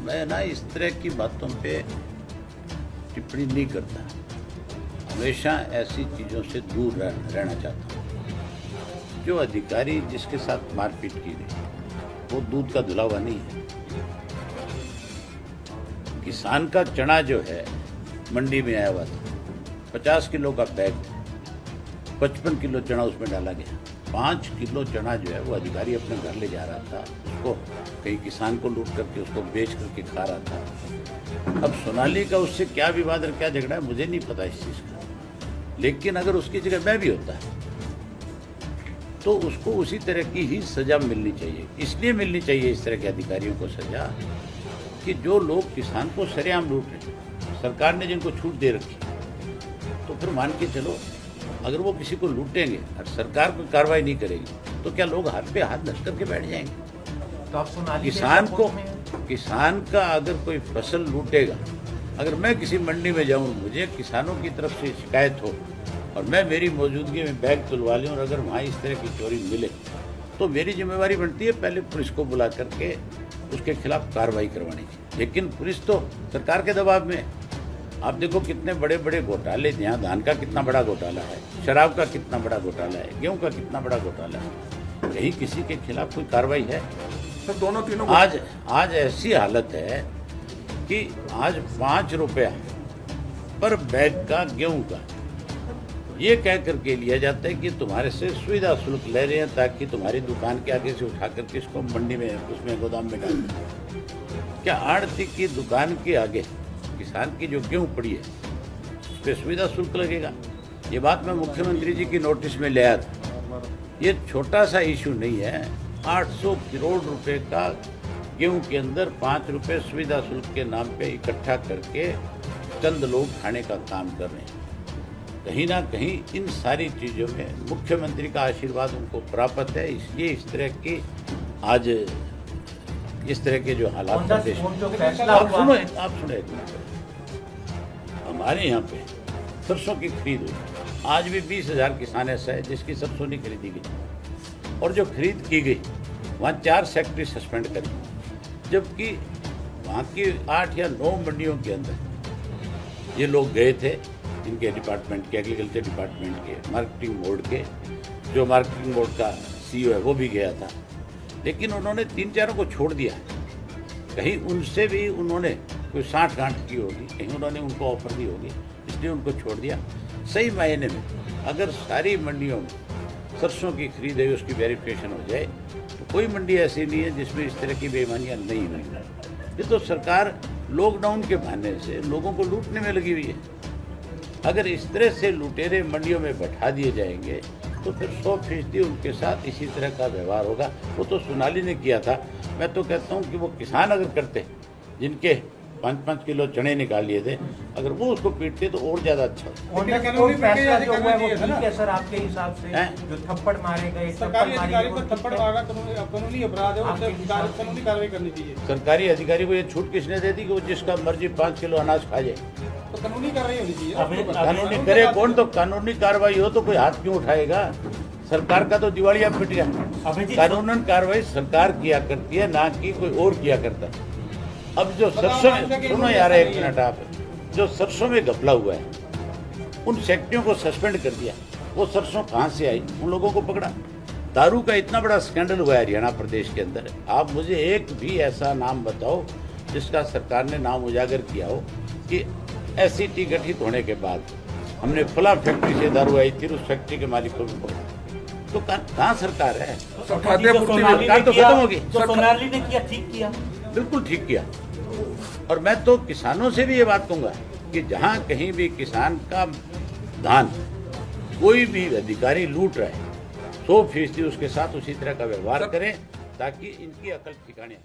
मैं ना इस तरह की बातों पे टिप्पणी नहीं करता। हमेशा ऐसी चीज़ों से दूर रहना चाहता हूँ। जो अधिकारी जिसके साथ मारपीट की गई वो दूध का धुला हुआ नहीं है। किसान का चना जो है मंडी में आया हुआ था, 50 किलो का बैग, 55 किलो चना उसमें डाला गया। 5 किलो चना जो है वो अधिकारी अपने घर ले जा रहा था, उसको कहीं किसान को लूट करके उसको बेच करके खा रहा था। अब सोनाली का उससे क्या विवाद और क्या झगड़ा है मुझे नहीं पता इस चीज़ का, लेकिन अगर उसकी जगह मैं भी होता है तो उसको उसी तरह की ही सज़ा मिलनी चाहिए। इसलिए मिलनी चाहिए इस तरह के अधिकारियों को सज़ा कि जो लोग किसान को सरेआम लूट रहे, सरकार ने जिनको छूट दे रखी, तो फिर मान के चलो अगर वो किसी को लूटेंगे और सरकार कोई कार्रवाई नहीं करेगी तो क्या लोग हाथ पे हाथ धस करके बैठ जाएंगे? तो आप सोनाली किसान का अगर कोई फसल लूटेगा, अगर मैं किसी मंडी में जाऊं, मुझे किसानों की तरफ से शिकायत हो और मैं मेरी मौजूदगी में बैग तुलवा लूँ और अगर वहाँ इस तरह की चोरी मिले तो मेरी जिम्मेवारी बनती है पहले पुलिस को बुला करके उसके खिलाफ कार्रवाई करवानी चाहिए। लेकिन पुलिस तो सरकार के दबाव में, आप देखो कितने बड़े बड़े घोटाले, यहाँ धान का कितना बड़ा घोटाला है, शराब का कितना बड़ा घोटाला है, गेहूं का कितना बड़ा घोटाला है, कहीं किसी के खिलाफ कोई कार्रवाई है? सर दोनों तीनों आज ऐसी हालत है कि आज 5 रुपया पर बैग का गेहूं का ये कह करके लिया जाता है कि तुम्हारे से सुविधा शुल्क ले रहे हैं ताकि तुम्हारी दुकान के आगे से उठा करके इसको मंडी में उसमें गोदाम में डाल दें। क्या आड़ती की दुकान के आगे किसान की जो गेहूं पड़ी है उस पर सुविधा शुल्क लगेगा? ये बात मैं मुख्यमंत्री जी की नोटिस में ले आया था। ये छोटा सा इशू नहीं है। 800 करोड़ रुपए का गेहूं के अंदर 5 रुपए सुविधा शुल्क के नाम पे इकट्ठा करके चंद लोग खाने का काम कर रहे हैं। कहीं ना कहीं इन सारी चीज़ों में मुख्यमंत्री का आशीर्वाद उनको प्राप्त है, इसलिए इस तरह की आज इस तरह के जो हालात प्रदेश में, आप सुनो एक मिनट। हमारे यहाँ पे सरसों की खरीद हुई, आज भी 20,000 किसान ऐसा है जिसकी सरसों नहीं खरीदी गई, और जो खरीद की गई वहाँ 4 सेक्रेटरी सस्पेंड करी, जबकि वहाँ की 8 या 9 मंडियों के अंदर ये लोग गए थे, इनके डिपार्टमेंट के, एग्रीकल्चर डिपार्टमेंट के, मार्केटिंग बोर्ड के, जो मार्केटिंग बोर्ड का CEO है वो भी गया था, लेकिन उन्होंने 3-4 को छोड़ दिया। कहीं उनसे भी उन्होंने कोई साठ-गांठ की होगी, कहीं उन्होंने उनको ऑफर दी होगी, इसलिए उनको छोड़ दिया। सही मायने में अगर सारी मंडियों में सरसों की खरीद है उसकी वेरिफिकेशन हो जाए तो कोई मंडी ऐसी नहीं है जिसमें इस तरह की बेईमानियाँ नहीं हुई। ये तो सरकार लॉकडाउन के बहाने से लोगों को लूटने में लगी हुई है। अगर इस तरह से लुटेरे मंडियों में बैठा दिए जाएंगे तो फिर 100% उनके साथ इसी तरह का व्यवहार होगा। वो तो सोनाली ने किया था। मैं तो कहता हूँ कि वो किसान अगर करते, जिनके 5-5 किलो चने निकाल लिए थे, अगर वो उसको पीटते तो और ज्यादा अच्छा होता। सर आपके हिसाब से जो थप्पड़ मारे गए, सरकारी अधिकारी को थप्पड़ मारा कानूनी अपराध है, कानूनी कार्रवाई करनी चाहिए। सरकारी अधिकारी को ये छूट किसने दे दी कि वो जिसका मर्जी 5 किलो अनाज खा जाए? तो कानूनी कार्रवाई होनी चाहिए। कानूनी करे कौन? तो कानूनी कार्रवाई हो तो कोई हाथ क्यों उठाएगा? सरकार का तो दिवालिया पिट गया। कानूनन कार्रवाई सरकार किया करती है, ना कि कोई और किया करता है। अब जो सरसों में, सुनो यार एक मिनट, आप जो सरसों में घपला हुआ है उन सेक्रेटरियों को सस्पेंड कर दिया। वो सरसों कहाँ से आई, उन लोगों को पकड़ा। दारू का इतना बड़ा स्कैंडल हुआ है हरियाणा प्रदेश के अंदर, आप मुझे एक भी ऐसा नाम बताओ जिसका सरकार ने नाम उजागर किया हो कि SCT गठित होने के बाद हमने फला फैक्ट्री से दारू आई थी, उस फैक्ट्री के मालिक को भी पकड़ा। तो कहाँ सरकार है? सरकार तो खत्म होगी। सोनाली ने किया, ठीक किया, बिल्कुल ठीक किया। और मैं तो किसानों से भी ये बात कहूँगा कि जहाँ कहीं भी किसान का धान कोई भी अधिकारी लूट रहा है, 100% उसके साथ उसी तरह का व्यवहार करें ताकि इनकी अकल ठिकाने आए।